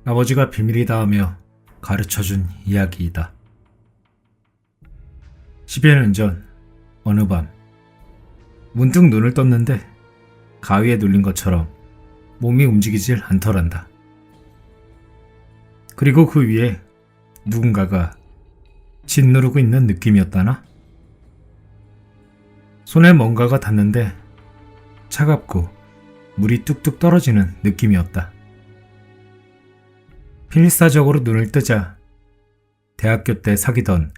아버지가 비밀이다 하며 가르쳐준 이야기이다. 10여 년 전 어느 밤 문득 눈을 떴는데 가위에 눌린 것처럼 몸이 움직이질 않더란다. 그리고 그 위에 누군가가 짓누르고 있는 느낌이었다나? 손에 뭔가가 닿는데 차갑고 물이 뚝뚝 떨어지는 느낌이었다. 필사적으로 눈을 뜨자 대학교 때 사귀던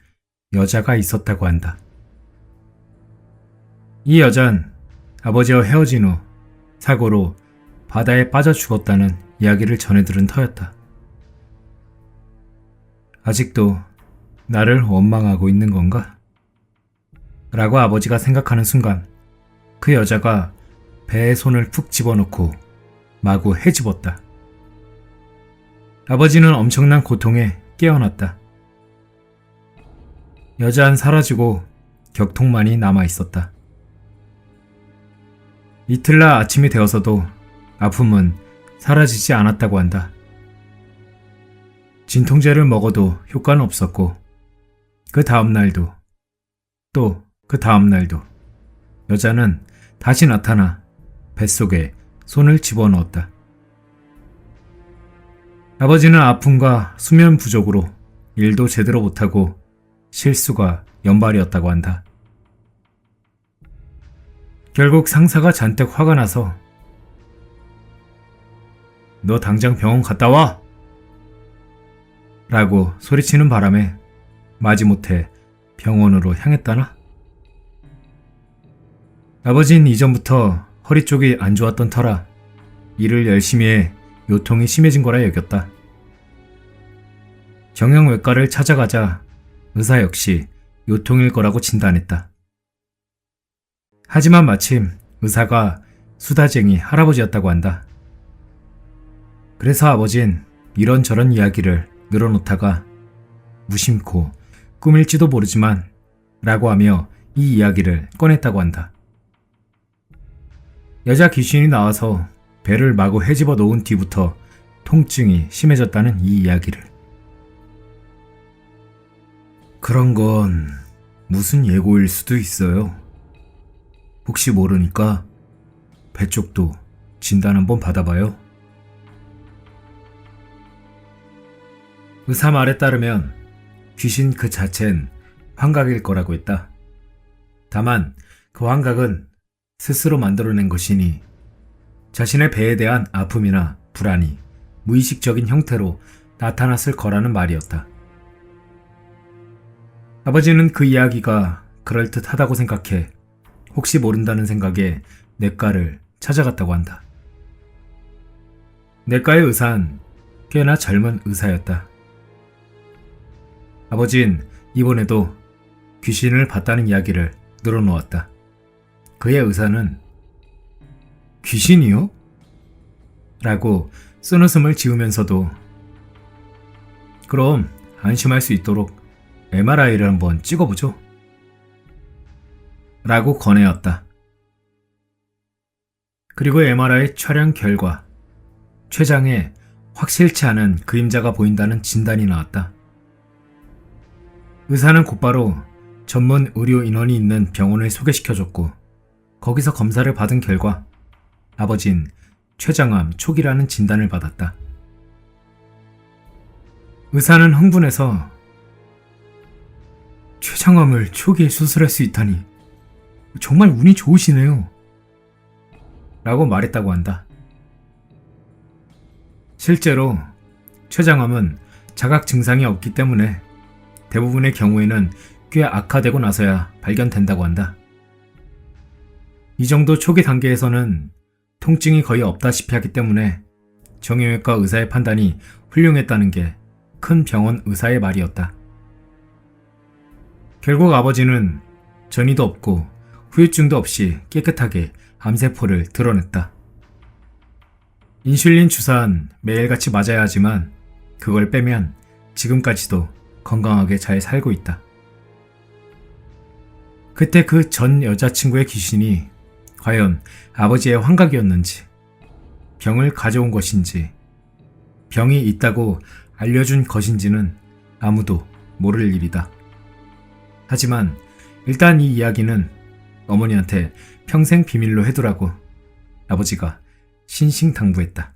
여자가 있었다고 한다. 이 여잔 아버지와 헤어진 후 사고로 바다에 빠져 죽었다는 이야기를 전해 들은 터였다. 아직도 나를 원망하고 있는 건가? 라고 아버지가 생각하는 순간 그 여자가 배에 손을 푹 집어넣고 마구 헤집었다. 아버지는 엄청난 고통에 깨어났다. 여자는 사라지고 격통만이 남아있었다. 이틀날 아침이 되어서도 아픔은 사라지지 않았다고 한다. 진통제를 먹어도 효과는 없었고 그 다음날도 또 그 다음날도 여자는 다시 나타나 뱃속에 손을 집어넣었다. 아버지는 아픔과 수면 부족으로 일도 제대로 못하고 실수가 연발이었다고 한다. 결국 상사가 잔뜩 화가 나서 너 당장 병원 갔다 와! 라고 소리치는 바람에 마지못해 병원으로 향했다나? 아버지는 이전부터 허리 쪽이 안 좋았던 터라 일을 열심히 해 요통이 심해진 거라 여겼다. 정형외과를 찾아가자 의사 역시 요통일 거라고 진단했다. 하지만 마침 의사가 수다쟁이 할아버지였다고 한다. 그래서 아버진 이런저런 이야기를 늘어놓다가 무심코 꿈일지도 모르지만 라고 하며 이 이야기를 꺼냈다고 한다. 여자 귀신이 나와서 배를 마구 헤집어 놓은 뒤부터 통증이 심해졌다는 이 이야기를. 그런 건 무슨 예고일 수도 있어요. 혹시 모르니까 배 쪽도 진단 한번 받아봐요. 의사 말에 따르면 귀신 그 자체는 환각일 거라고 했다. 다만 그 환각은 스스로 만들어낸 것이니 자신의 배에 대한 아픔이나 불안이 무의식적인 형태로 나타났을 거라는 말이었다. 아버지는 그 이야기가 그럴듯하다고 생각해 혹시 모른다는 생각에 내과를 찾아갔다고 한다. 내과의 의사는 꽤나 젊은 의사였다. 아버진 이번에도 귀신을 봤다는 이야기를 늘어놓았다. 그의 의사는 귀신이요? 라고 쓴웃음을 지으면서도 그럼 안심할 수 있도록 MRI를 한번 찍어보죠. 라고 권해왔다. 그리고 MRI 촬영 결과 췌장에 확실치 않은 그림자가 보인다는 진단이 나왔다. 의사는 곧바로 전문 의료 인원이 있는 병원을 소개시켜줬고 거기서 검사를 받은 결과 아버진 췌장암 초기라는 진단을 받았다. 의사는 흥분해서 췌장암을 초기에 수술할 수 있다니 정말 운이 좋으시네요. 라고 말했다고 한다. 실제로 췌장암은 자각 증상이 없기 때문에 대부분의 경우에는 꽤 악화되고 나서야 발견된다고 한다. 이 정도 초기 단계에서는 통증이 거의 없다시피 하기 때문에 정형외과 의사의 판단이 훌륭했다는 게 큰 병원 의사의 말이었다. 결국 아버지는 전이도 없고 후유증도 없이 깨끗하게 암세포를 드러냈다. 인슐린 주사는 매일같이 맞아야 하지만 그걸 빼면 지금까지도 건강하게 잘 살고 있다. 그때 그 전 여자친구의 귀신이 과연 아버지의 환각이었는지 병을 가져온 것인지 병이 있다고 알려준 것인지는 아무도 모를 일이다. 하지만 일단 이 이야기는 어머니한테 평생 비밀로 해두라고 아버지가 신신당부했다.